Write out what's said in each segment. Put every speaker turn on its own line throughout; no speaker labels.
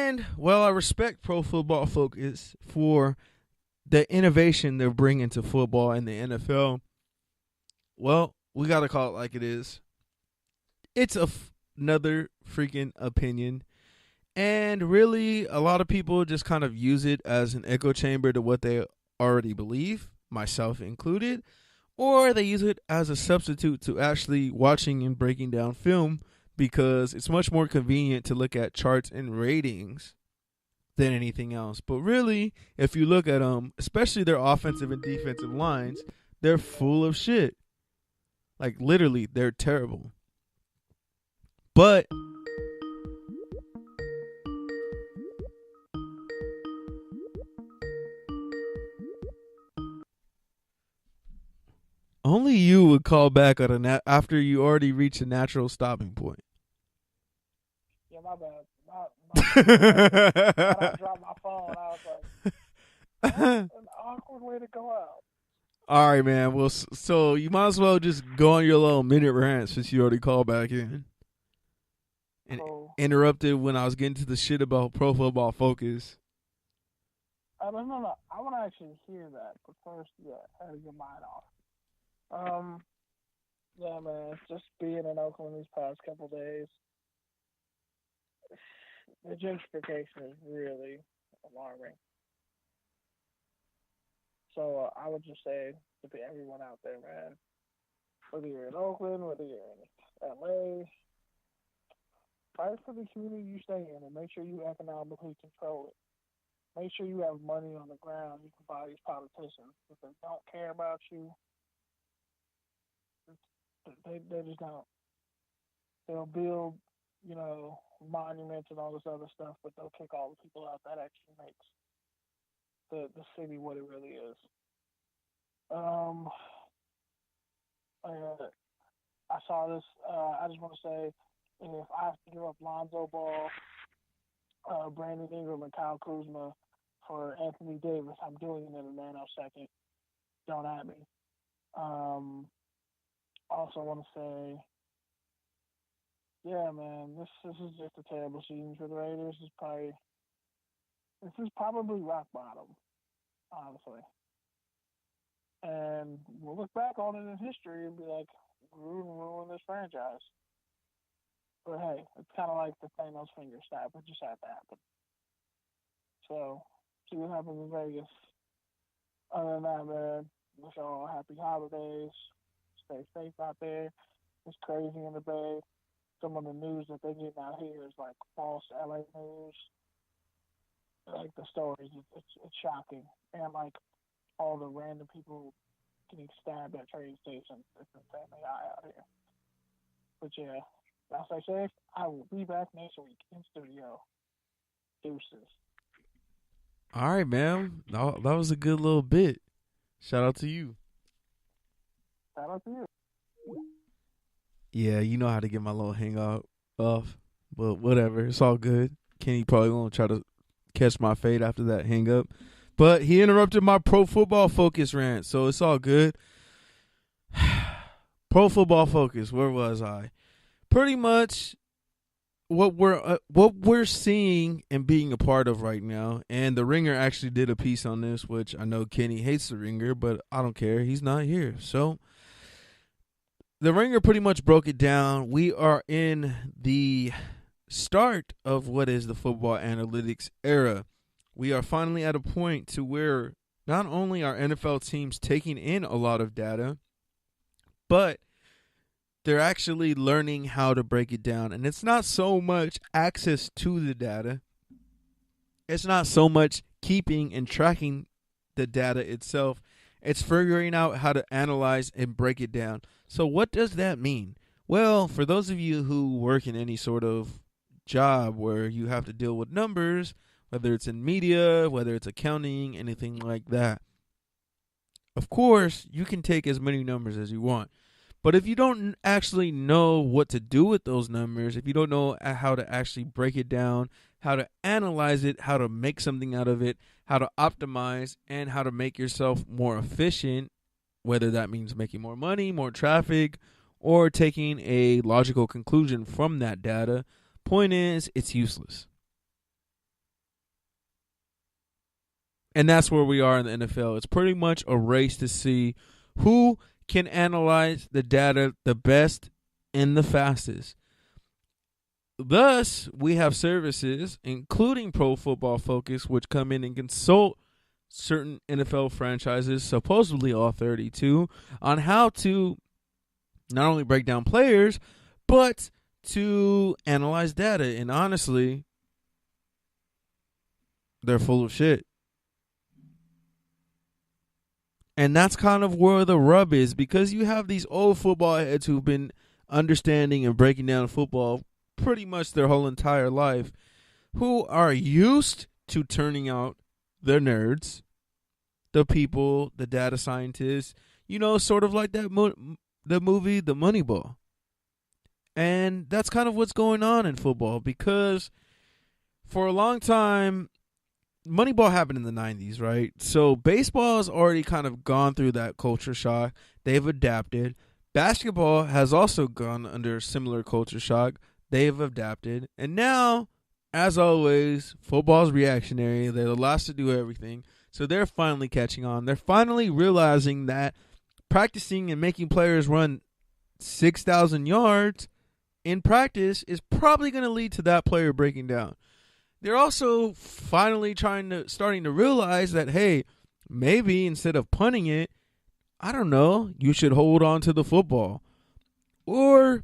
And, well, I respect Pro Football Focus for the innovation they're bringing to football and the NFL. Well, we got to call it like it is. It's another freaking opinion. And really, a lot of people just kind of use it as an echo chamber to what they already believe, myself included, or they use it as a substitute to actually watching and breaking down film because it's much more convenient to look at charts and ratings than anything else. But really, if you look at them, especially their offensive and defensive lines, they're full of shit. Like, literally, they're terrible. But only you would call back on after you already reach a natural stopping point.
Yeah, my bad. I dropped my phone. I was like, that's an awkward way to go out.
All right, man. Well, so you might as well just go on your little minute rant since you already called back in. And interrupted when I was getting to the shit about Pro Football Focus.
No. I want to actually hear that. But first, yeah, I had to get mine off. Yeah, man. Just being in Oakland these past couple days, the gentrification is really alarming. So I would just say to everyone out there, man, whether you're in Oakland, whether you're in LA, fight for the community you stay in and make sure you economically control it. Make sure you have money on the ground you can buy these politicians. If they don't care about you, they just don't. They'll build, monuments and all this other stuff, but they'll kick all the people out. That actually makes the city what it really is. I saw this. I just want to say, if I have to give up Lonzo Ball, Brandon Ingram, and Kyle Kuzma for Anthony Davis, I'm doing it in a nanosecond. Don't at me. Also want to say, yeah, man, this is just a terrible season for the Raiders. This is probably rock bottom, honestly. And we'll look back on it in history and be like, Gruden ruined this franchise. But hey, it's kind of like the Thanos finger snap. It just had to happen. So, see what happens in Vegas. Other than that, man, wish y'all happy holidays. Stay safe out there. It's crazy in the Bay. Some of the news that they're getting out here is like false LA news. Like the stories, it's shocking. And like all the random people getting stabbed at train stations. It's insane out here. But yeah, as I said, I will be back next week in studio. Deuces.
All right, man. That was a good little bit. Shout out to you.
Shout out to you.
Yeah, you know how to get my little hang off. But whatever. It's all good. Kenny probably going to try to catch my fade after that hang up. But he interrupted my Pro Football Focus rant, so it's all good. Pro Football Focus, where was I? Pretty much what we're seeing and being a part of right now. And the Ringer actually did a piece on this, which I know Kenny hates the Ringer, but I don't care. He's not here. So the Ringer pretty much broke it down. We are in the start of what is the football analytics era. We are finally at a point to where not only are NFL teams taking in a lot of data, but they're actually learning how to break it down. And it's not so much access to the data. It's not so much keeping and tracking the data itself. It's figuring out how to analyze and break it down. So what does that mean? Well, for those of you who work in any sort of job where you have to deal with numbers, whether it's in media, whether it's accounting, anything like that, of course, you can take as many numbers as you want. But if you don't actually know what to do with those numbers, if you don't know how to actually break it down, how to analyze it, how to make something out of it, how to optimize, and how to make yourself more efficient, whether that means making more money, more traffic, or taking a logical conclusion from that data, point is, it's useless. And that's where we are in the NFL. It's pretty much a race to see who can analyze the data the best and the fastest. Thus, we have services, including Pro Football Focus, which come in and consult certain NFL franchises, supposedly all 32, on how to not only break down players, but to analyze data. And honestly, they're full of shit. And that's kind of where the rub is, because you have these old football heads who've been understanding and breaking down football pretty much their whole entire life, who are used to turning out the nerds, the people, the data scientists, sort of like that the movie The Moneyball. And that's kind of what's going on in football, because for a long time, Moneyball happened in the 90s, right? So baseball has already kind of gone through that culture shock. They've adapted. Basketball has also gone under similar culture shock. They've adapted. And now, as always, football's reactionary. They're the last to do everything. So they're finally catching on. They're finally realizing that practicing and making players run 6,000 yards in practice is probably going to lead to that player breaking down. They're also finally starting to realize that, hey, maybe instead of punting it, I don't know, you should hold on to the football. Or,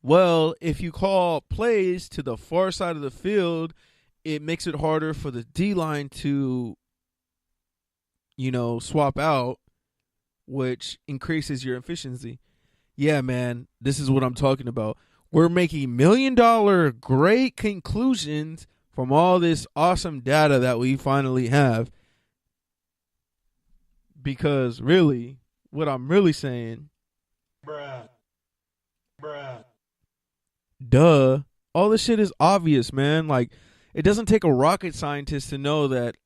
well, if you call plays to the far side of the field, it makes it harder for the D-line to, swap out, which increases your efficiency. Yeah, man, this is what I'm talking about. We're making $1 million great conclusions from all this awesome data that we finally have. Because really, what I'm really saying, bruh, duh, all this shit is obvious, man. Like, it doesn't take a rocket scientist to know that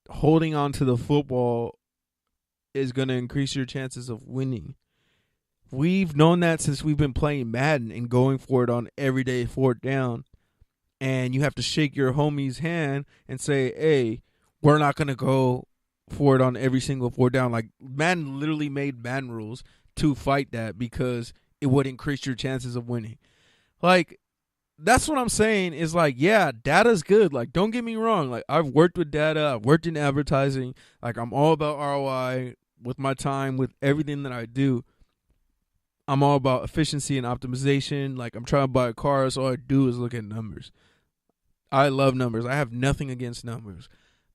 holding on to the football is going to increase your chances of winning. We've known that since we've been playing Madden and going for it on everyday fourth down. And you have to shake your homie's hand and say, hey, we're not going to go for it on every single fourth down. Like, Madden literally made Madden rules to fight that because it would increase your chances of winning. Like, that's what I'm saying is, like, yeah, data's good. Like, don't get me wrong. Like, I've worked with data. I've worked in advertising. Like, I'm all about ROI with my time, with everything that I do. I'm all about efficiency and optimization. Like, I'm trying to buy a car, so all I do is look at numbers. I love numbers. I have nothing against numbers.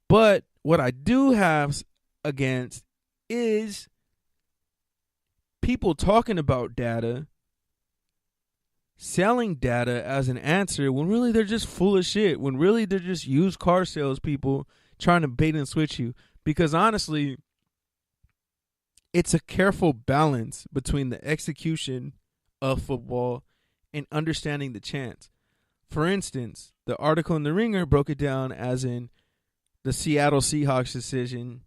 But what I do have against is people talking about data, selling data as an answer when really they're just full of shit, when really they're just used car salespeople trying to bait and switch you. Because honestly, it's a careful balance between the execution of football and understanding the chance. For instance, the article in The Ringer broke it down as in the Seattle Seahawks decision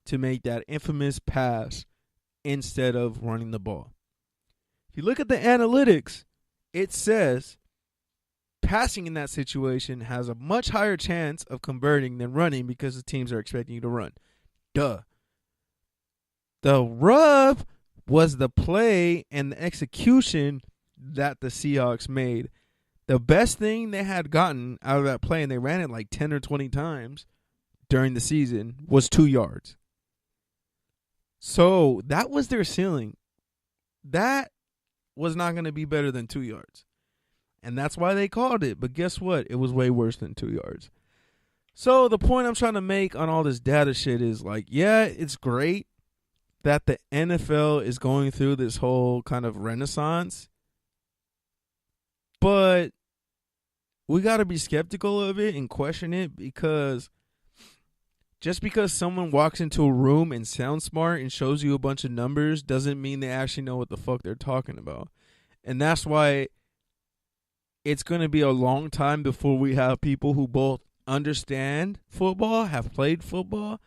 to make that infamous pass instead of running the ball. If you look at the analytics, it says passing in that situation has a much higher chance of converting than running because the teams are expecting you to run. Duh. The rub was the play and the execution that the Seahawks made. The best thing they had gotten out of that play, and they ran it like 10 or 20 times during the season, was 2 yards. So that was their ceiling. That was not going to be better than 2 yards. And that's why they called it. But guess what? It was way worse than 2 yards. So the point I'm trying to make on all this data shit is, like, yeah, it's great that the NFL is going through this whole kind of renaissance, but we got to be skeptical of it and question it, because just because someone walks into a room and sounds smart and shows you a bunch of numbers doesn't mean they actually know what the fuck they're talking about. And that's why it's going to be a long time before we have people who both understand football, have played football,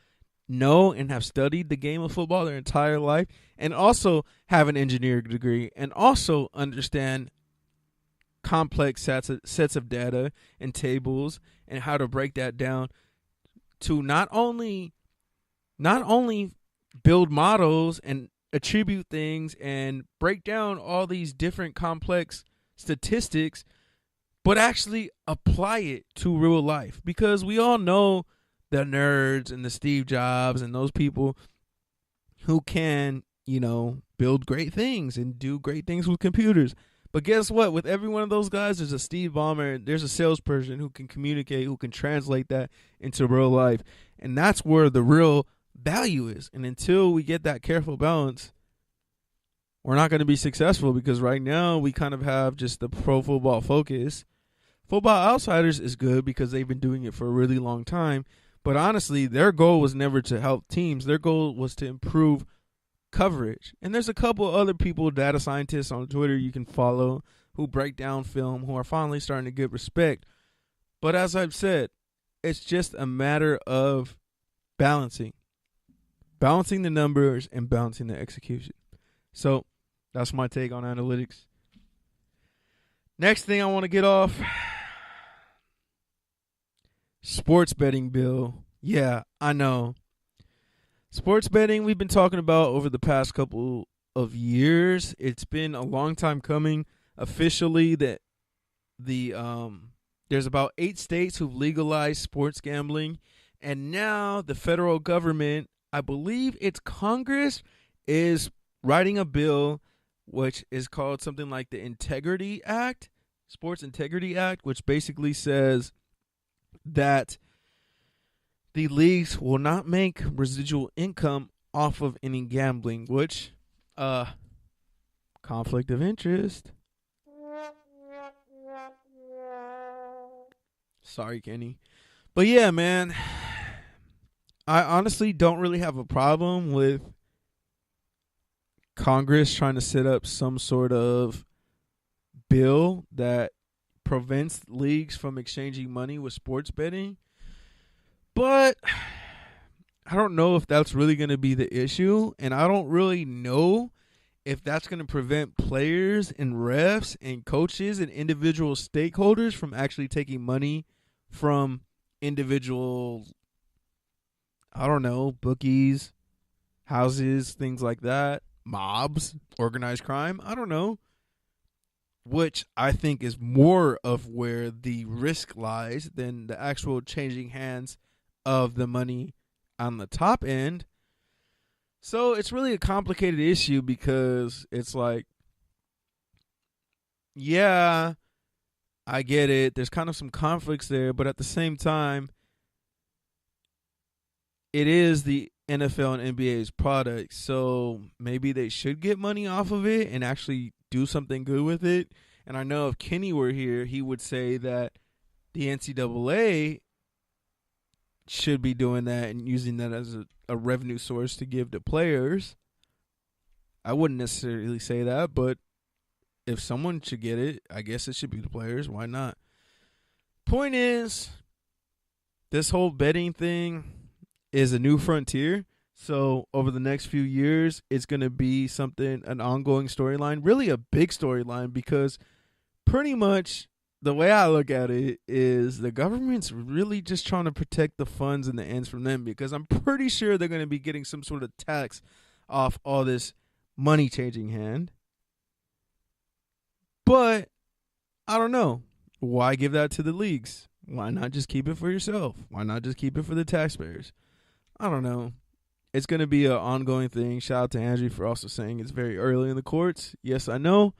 know and have studied the game of football their entire life, and also have an engineering degree, and also understand complex sets of data and tables and how to break that down to not only build models and attribute things and break down all these different complex statistics, but actually apply it to real life. Because we all know the nerds and the Steve Jobs and those people who can, build great things and do great things with computers. But guess what? With every one of those guys, there's a Steve Ballmer, there's a salesperson who can communicate, who can translate that into real life. And that's where the real value is. And until we get that careful balance, we're not going to be successful, because right now we kind of have just the pro football focus. Football Outsiders is good because they've been doing it for a really long time. But honestly, their goal was never to help teams. Their goal was to improve coverage. And there's a couple other people, data scientists on Twitter you can follow, who break down film, who are finally starting to get respect. But as I've said, it's just a matter of balancing the numbers and balancing the execution. So that's my take on analytics. Next thing I want to get off, sports betting bill. Yeah, I know. Sports betting we've been talking about over the past couple of years. It's been a long time coming. Officially, that there's about 8 states who've legalized sports gambling, and now the federal government, I believe it's Congress, is writing a bill which is called something like the Integrity Act, Sports Integrity Act, which basically says that the leagues will not make residual income off of any gambling, which, conflict of interest. Sorry, Kenny. But yeah, man, I honestly don't really have a problem with Congress trying to set up some sort of bill that prevents leagues from exchanging money with sports betting. But I don't know if that's really going to be the issue. And I don't really know if that's going to prevent players and refs and coaches and individual stakeholders from actually taking money from individual, I don't know, bookies, houses, things like that, mobs, organized crime. I don't know. Which I think is more of where the risk lies than the actual changing hands of the money on the top end. So it's really a complicated issue, because it's like, yeah, I get it. There's kind of some conflicts there, but at the same time, it is the NFL and NBA's product. So maybe they should get money off of it and actually do something good with it. And I know if Kenny were here, he would say that the NCAA should be doing that and using that as a revenue source to give to players. I wouldn't necessarily say that, but if someone should get it, I guess it should be the players. Why not? Point is, this whole betting thing is a new frontier. So over the next few years, it's going to be an ongoing storyline, really a big storyline, because pretty much the way I look at it is the government's really just trying to protect the funds and the ends from them, because I'm pretty sure they're going to be getting some sort of tax off all this money changing hand. But I don't know. Why give that to the leagues? Why not just keep it for yourself? Why not just keep it for the taxpayers? I don't know. It's going to be an ongoing thing. Shout out to Andrew for also saying it's very early in the courts. Yes, I know.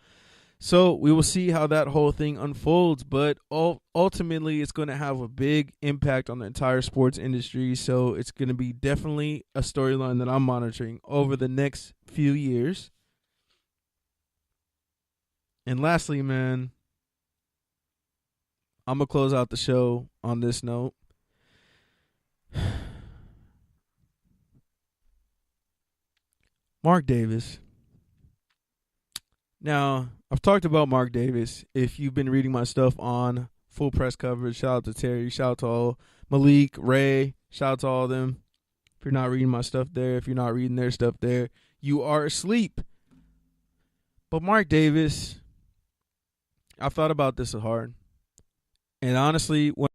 So we will see how that whole thing unfolds. But ultimately, it's going to have a big impact on the entire sports industry. So it's going to be definitely a storyline that I'm monitoring over the next few years. And lastly, man, I'm going to close out the show on this note. Mark Davis. Now, I've talked about Mark Davis. If you've been reading my stuff on Full Press Coverage, shout out to Terry, shout out to all Malik, Ray, shout out to all of them. If you're not reading my stuff there, if you're not reading their stuff there, you are asleep. But Mark Davis, I thought about this hard. And honestly, when